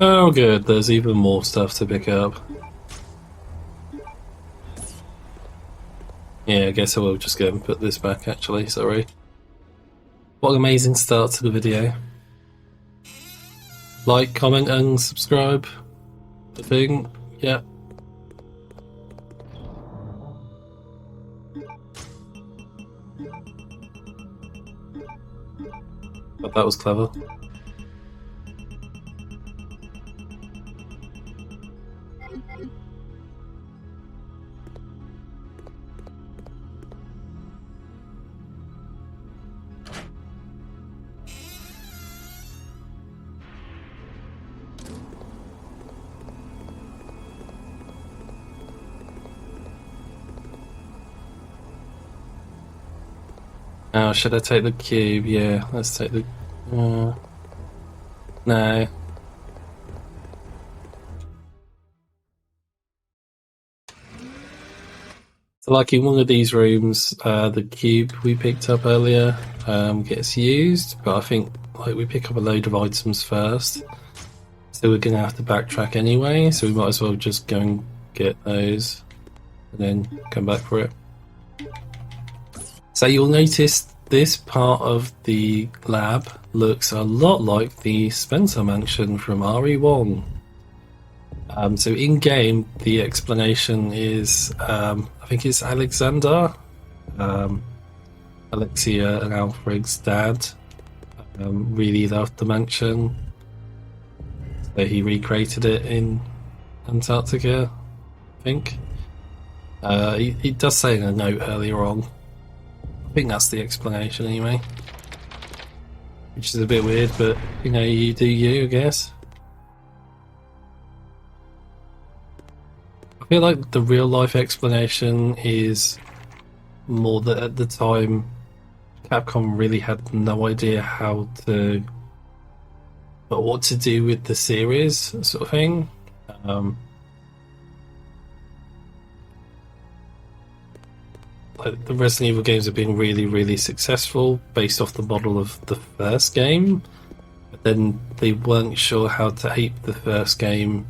Oh good, there's even more stuff to pick up. Yeah, I guess I will just go and put this back actually, sorry. What an amazing start to the video. Like, comment and subscribe. The thing, yeah. But that was clever. Oh, should I take the cube? Yeah, let's take the... no. So like in one of these rooms, the cube we picked up earlier gets used, but I think like we pick up a load of items first, so we're going to have to backtrack anyway, so we might as well just go and get those and then come back for it. So you'll notice this part of the lab looks a lot like the Spencer mansion from RE1. So in game, the explanation is I think it's Alexander, Alexia and Alfred's dad. Really loved the mansion, so he recreated it in Antarctica, I think. He does say in a note earlier on. I think that's the explanation anyway, which is a bit weird, but you know, you do you, I guess. I feel like the real life explanation is more that at the time Capcom really had no idea how to, but what to do with the series, sort of thing. Like the Resident Evil games have been really, really successful based off the model of the first game, but then they weren't sure how to ape the first game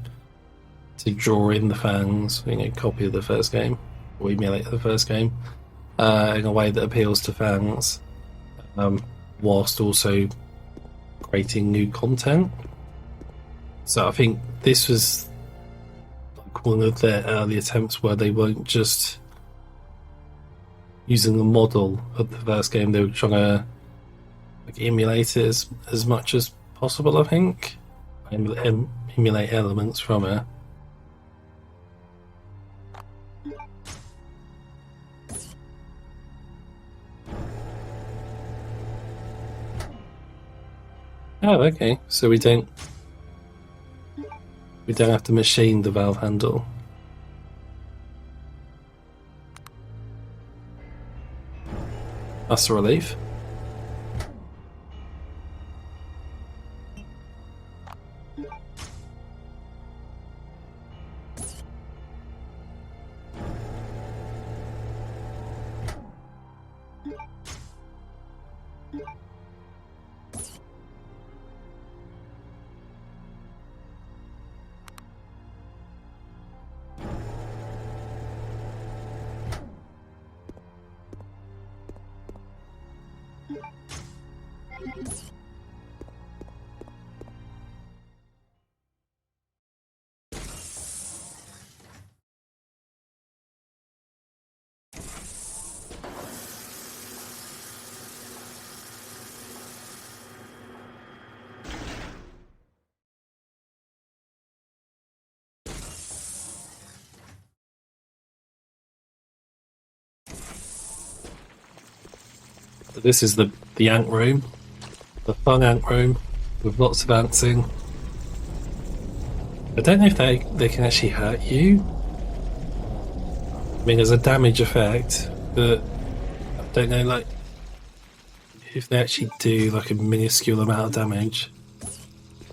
to draw in the fans, you know, copy of the first game or emulate the first game in a way that appeals to fans, whilst also creating new content. So I think this was like one of their early attempts where they weren't just using the model of the first game, they were trying to like emulate it as much as possible, I think. Emulate elements from it. Oh, okay. So we don't have to machine the valve handle. That's a relief. So this is the ant room, the fun ant room with lots of antsing. I don't know if they can actually hurt you. I mean, there's a damage effect, but I don't know, like, if they actually do like a minuscule amount of damage,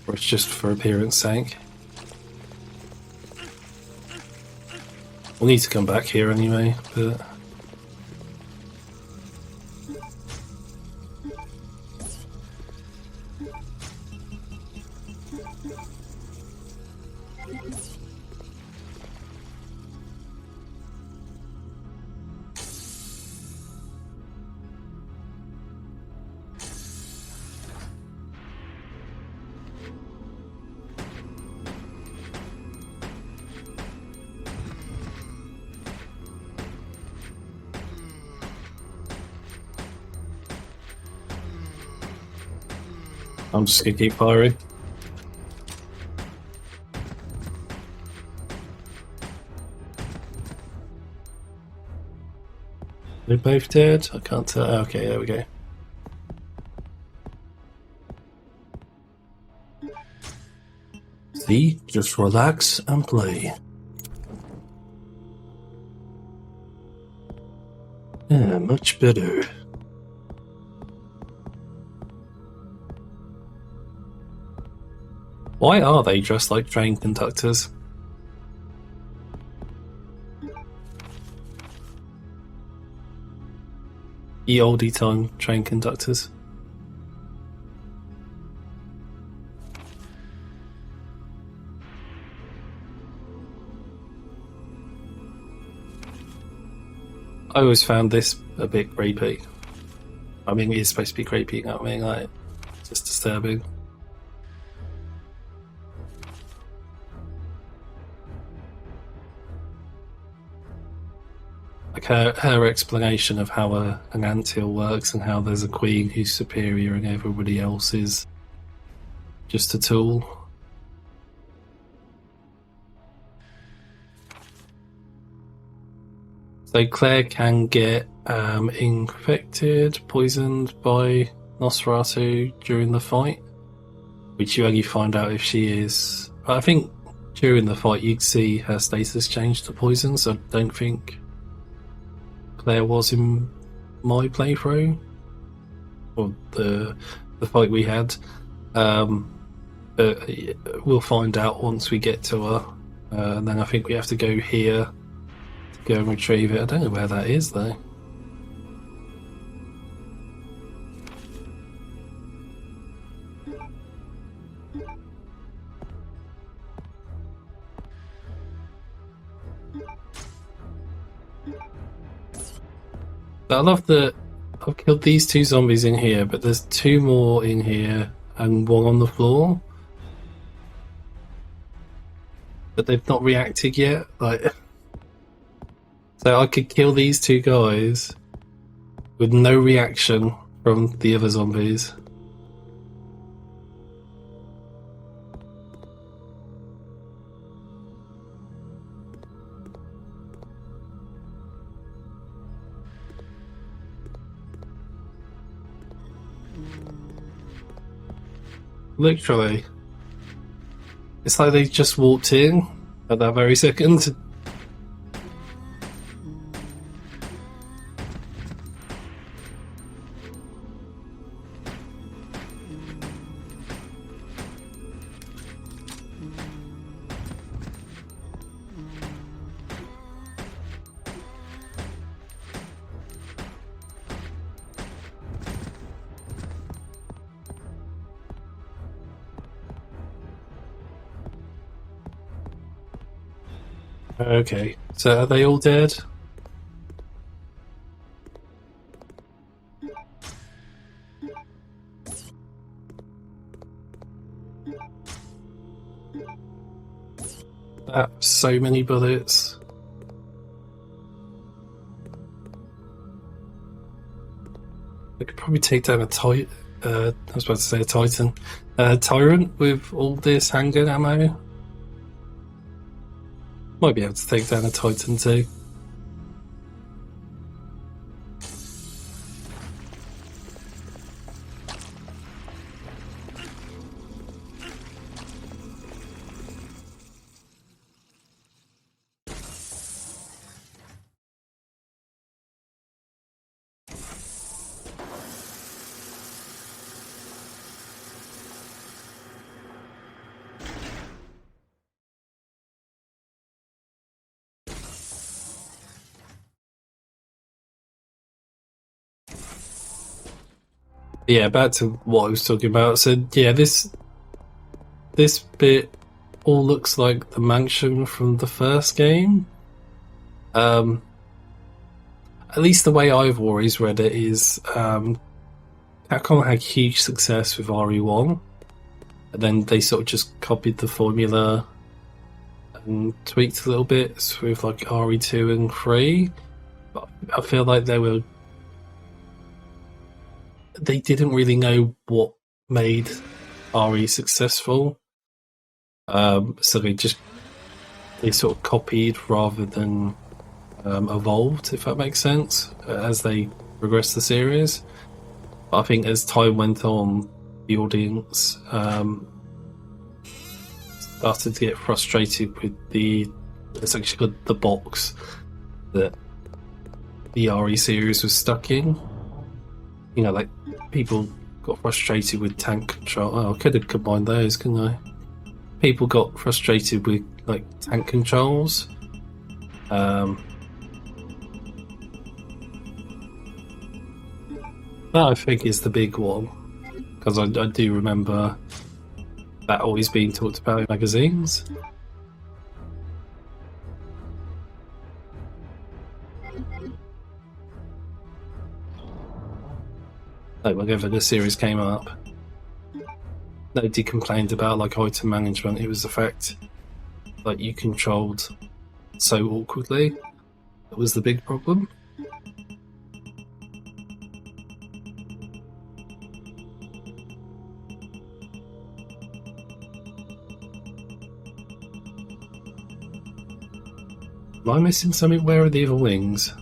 or it's just for appearance sake. We'll need to come back here anyway, but... I'm just gonna keep firing. They're both dead? I can't tell. Okay, there we go. See? Just relax and play. Yeah, much better. Why are they dressed like train conductors? Ye oldie time train conductors. I always found this a bit creepy. I mean, it is supposed to be creepy, you know what I mean? Like, just disturbing. Like her explanation of how an anthill works and how there's a queen who's superior and everybody else is just a tool. So Claire can get infected, poisoned by Nosferatu during the fight, which you only find out if she is. I think during the fight you'd see her status change to poison, so I don't think Claire was in my playthrough or the fight we had. But we'll find out once we get to her. And then I think we have to go here to go and retrieve it. I don't know where that is though. But I love that I've killed these two zombies in here, but there's two more in here and one on the floor. But they've not reacted yet. Like, so I could kill these two guys with no reaction from the other zombies. Literally. It's like they just walked in at that very second. Okay, so are they all dead? That's so many bullets. I could probably take down a I was about to say a titan. Tyrant with all this handgun ammo. Might be able to take down a titan too. Yeah, back to what I was talking about. So yeah, this bit all looks like the mansion from the first game. At least the way I've always read it is Capcom had huge success with RE1, and then they sort of just copied the formula and tweaked a little bit with like RE2 and 3. But I feel like they didn't really know what made RE successful. So they sort of copied rather than evolved, if that makes sense, as they progressed the series. But I think as time went on, the audience started to get frustrated with it's actually called the box that the RE series was stuck in. You know, like people got frustrated with tank control. Oh, I could have combined those, couldn't I? People got frustrated with like tank controls. That I think is the big one, because I do remember that always being talked about in magazines. Like whenever the series came up, nobody complained about like item management. It was the fact that you controlled so awkwardly that was the big problem. Am I missing something? Where are the other wings?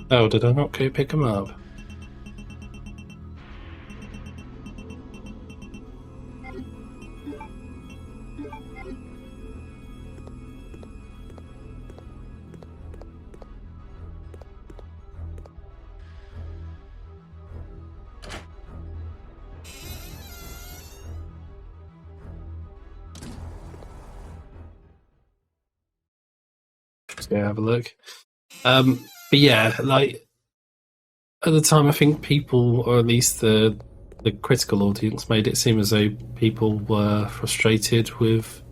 Oh, did I not go pick them up? Let's go have a look. But yeah, like at the time, I think people, or at least the critical audience, made it seem as though people were frustrated with.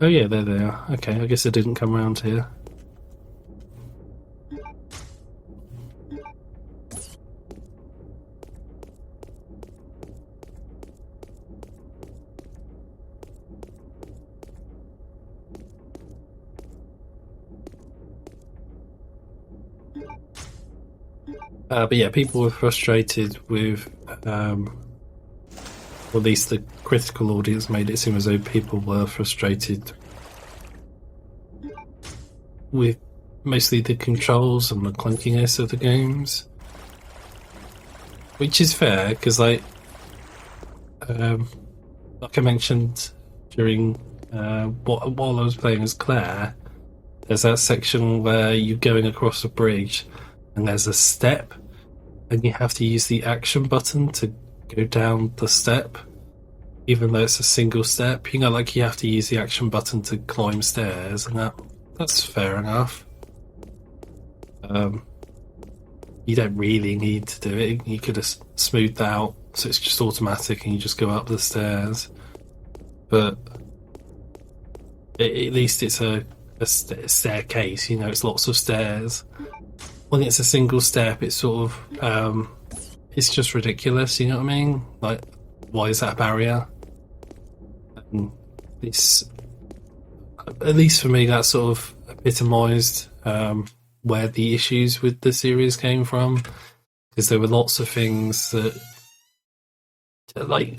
Oh yeah, there they are. Okay, I guess it didn't come around here. But yeah, people were frustrated with, or at least the critical audience made it seem as though people were frustrated with mostly the controls and the clunkiness of the games. Which is fair, because like I mentioned during while I was playing as Claire, there's that section where you're going across a bridge and there's a step and you have to use the action button to go down the step, even though it's a single step. You know, like you have to use the action button to climb stairs, and that's fair enough. You don't really need to do it. You could have smoothed that out so it's just automatic and you just go up the stairs. But at least it's a staircase, you know, it's lots of stairs. When it's a single step, it's sort of it's just ridiculous, you know what I mean? Like, why is that a barrier? And it's, at least for me, that sort of epitomised where the issues with the series came from, because there were lots of things that, like,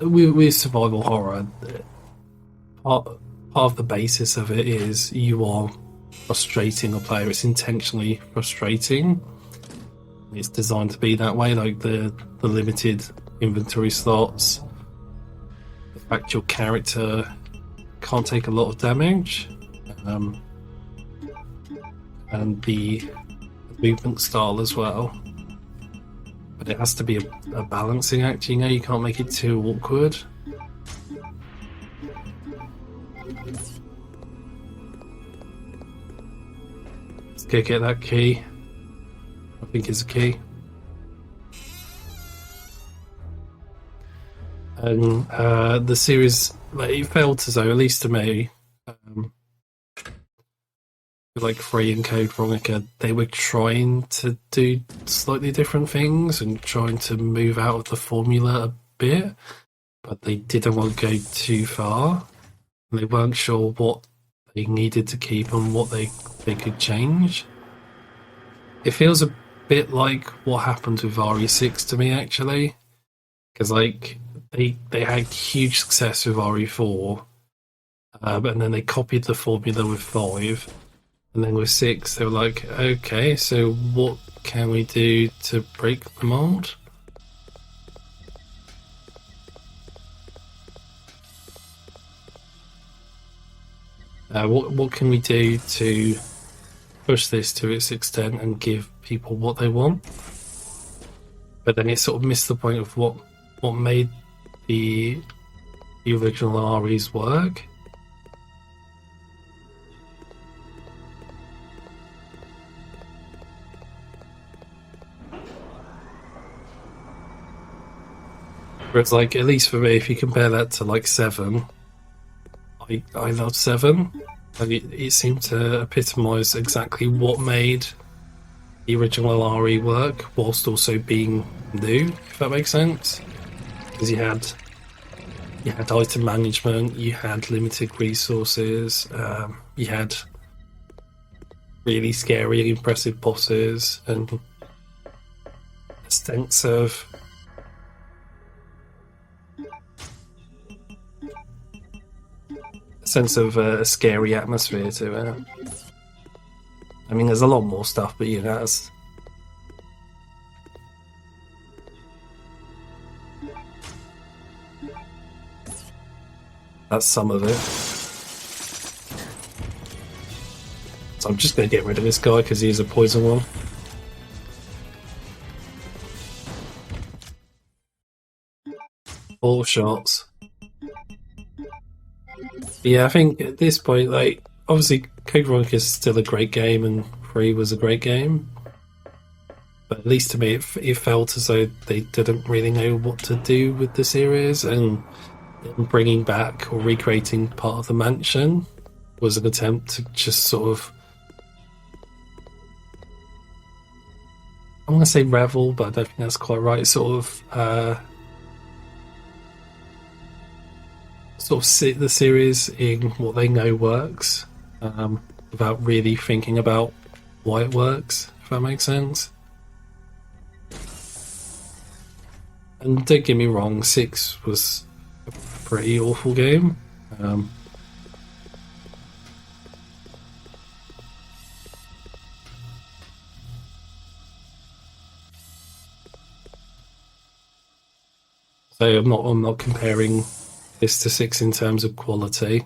with survival horror, part of the basis of it is you are frustrating a player. It's intentionally frustrating. It's designed to be that way, like the limited inventory slots, the fact your character can't take a lot of damage, and the movement style as well. But it has to be a balancing act, you know, you can't make it too awkward. go get that key. I think it's a key. And the series, like, it felt as though, at least to me, like Free and Code Veronica, they were trying to do slightly different things and trying to move out of the formula a bit, but they didn't want to go too far. They weren't sure what they needed to keep and what they could change. It feels a bit like what happened with RE6 to me, actually, because like they had huge success with RE4, and then they copied the formula with 5, and then with 6 they were like, okay, so what can we do to break the mold? What can we do to push this to its extent and give people what they want? But then it sort of missed the point of what made the original REs work. Whereas, like, at least for me, if you compare that to like 7, I love 7. Like, it seemed to epitomise exactly what made the original RE work, whilst also being new, if that makes sense. Because you had item management, you had limited resources, you had really scary and impressive bosses, and a sense of a scary atmosphere to it. I mean, there's a lot more stuff, but you know, that's some of it. So I'm just going to get rid of this guy because he's a poison one. All shots. Yeah, I think at this point, like, obviously Code Veronica is still a great game and 3 was a great game, but at least to me it felt as though they didn't really know what to do with the series, and bringing back or recreating part of the mansion was an attempt to just sort of, I want to say revel, but I don't think that's quite right, sort of sit the series in what they know works, without really thinking about why it works, if that makes sense. And don't get me wrong, 6 was a pretty awful game. So I'm not comparing this to 6 in terms of quality.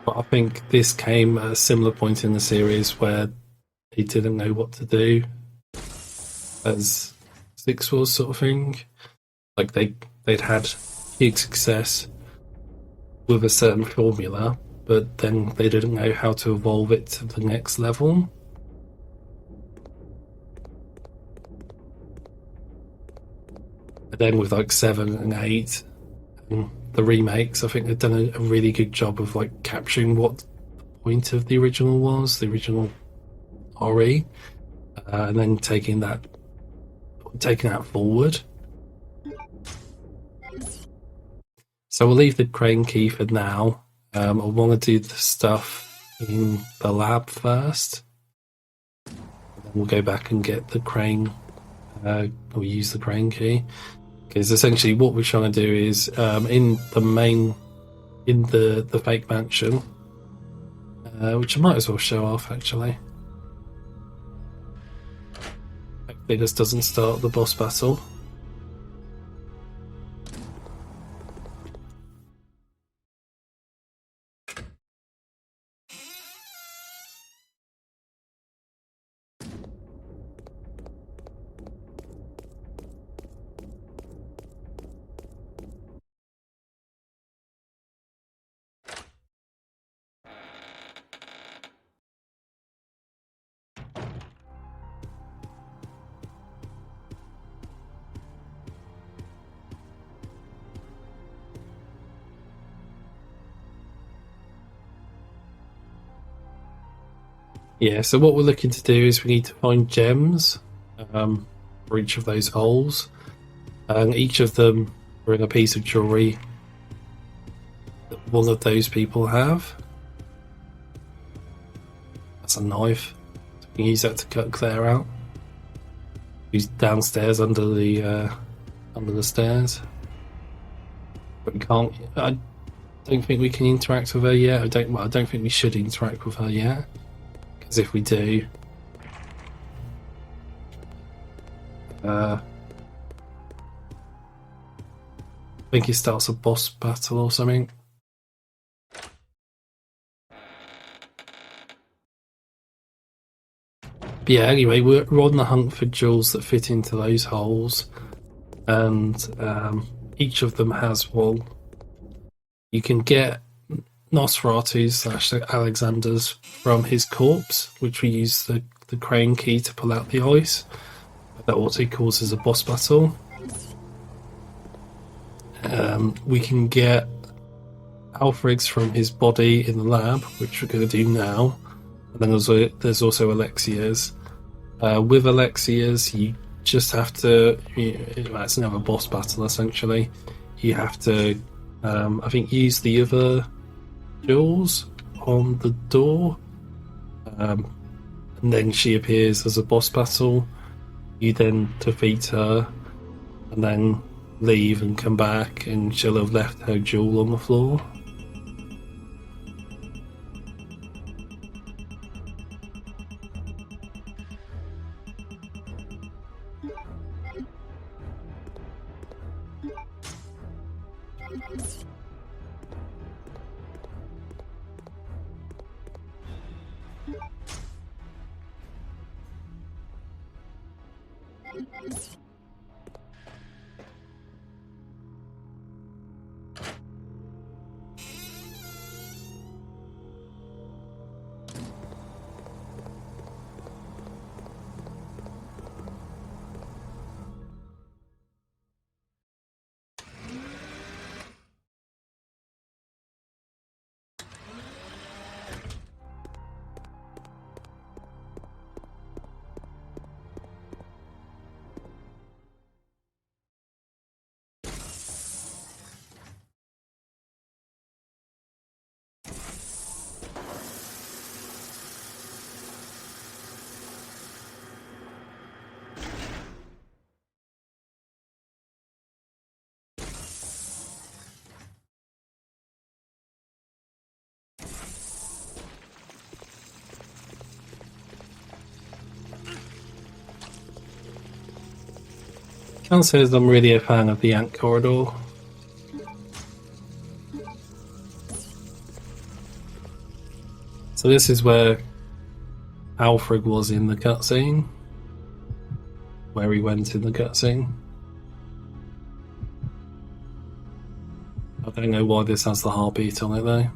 But I think this came at a similar point in the series where they didn't know what to do, as 6 was, sort of thing. Like they'd had huge success with a certain formula, but then they didn't know how to evolve it to the next level. But then with like 7 and 8 and the remakes, I think they've done a really good job of like capturing what the point of the original was, the original RE, and then taking that forward. So we'll leave the crane key for now. I want to do the stuff in the lab first. And then we'll go back and get the crane, or use the crane key. Because essentially what we're trying to do is, in the fake mansion, which I might as well show off actually. Hopefully this doesn't start the boss battle. Yeah, so what we're looking to do is we need to find gems for each of those holes, and each of them bring a piece of jewellery that one of those people have. That's a knife. So we can use that to cut Claire out. Who's downstairs under the stairs. But we can't. I don't think we can interact with her yet. I don't think we should interact with her yet. Because if we do, I think it starts a boss battle or something. But yeah, anyway, we're on the hunt for jewels that fit into those holes, and each of them has one. You can get Nosferatu's / Alexander's from his corpse, which we use the crane key to pull out the ice. That also causes a boss battle. We can get Alfred's from his body in the lab, which we're going to do now. And then there's also Alexia's. With Alexia's, you just have to. That's another boss battle, essentially. You have to, I think, use the other jewels on the door. And then she appears as a boss battle. You then defeat her, and then leave and come back, and she'll have left her jewel on the floor. Can't say as I'm really a fan of the ant corridor. So this is where Alfred was in the cutscene. Where he went in the cutscene. I don't know why this has the heartbeat on it though.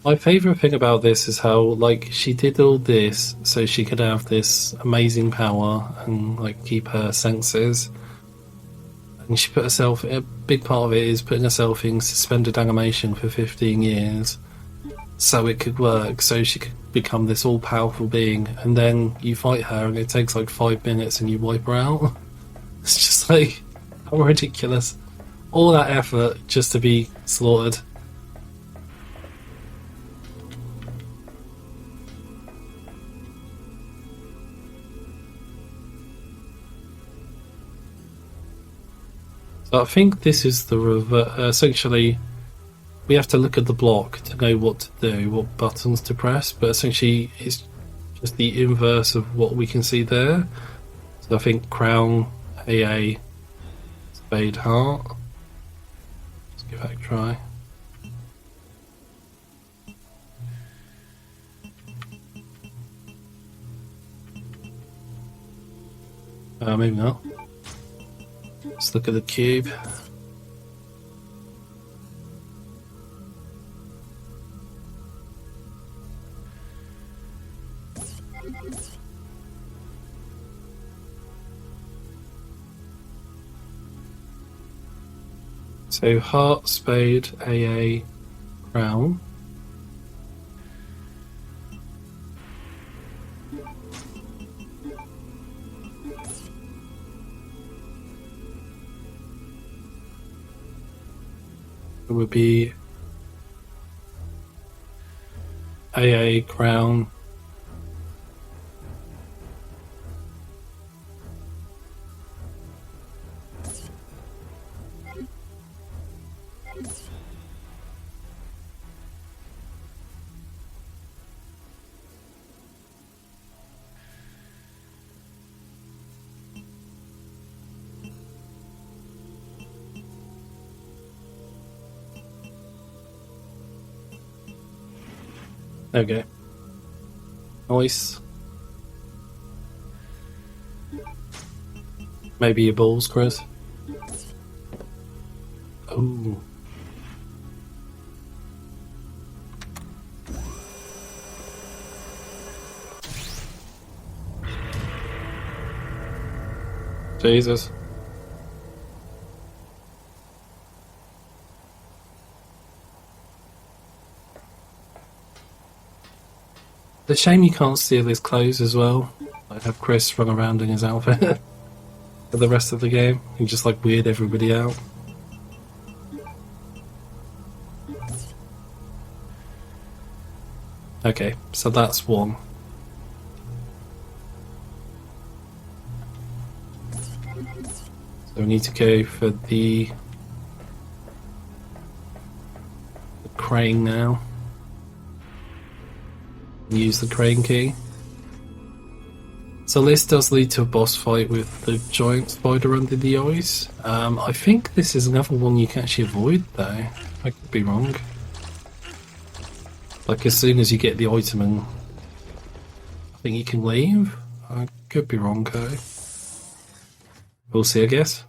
My favourite thing about this is how, like, she did all this so she could have this amazing power and, like, keep her senses. And she put herself, a big part of it is putting herself in suspended animation for 15 years so it could work, so she could become this all-powerful being. And then you fight her and it takes, like, 5 minutes and you wipe her out. It's just, like, how ridiculous. All that effort just to be slaughtered. I think this is the essentially, we have to look at the block to know what to do, what buttons to press, but essentially it's just the inverse of what we can see there. So I think crown, AA, spade, heart. Give that a try. Maybe not. Let's look at the cube. So heart, spade, AA, crown. It would be AA, crown. Okay. Nice. Maybe your balls, Chris. Oh. Jesus. It's a shame you can't steal his clothes as well. Like have Chris run around in his outfit for the rest of the game and just like weird everybody out. Okay, so that's one. So we need to go for the crane now. Use the crane key. So this does lead to a boss fight with the giant spider under the eyes. I think this is another one you can actually avoid though. I could be wrong. Like as soon as you get the item and I think you can leave. I could be wrong though. We'll see, I guess.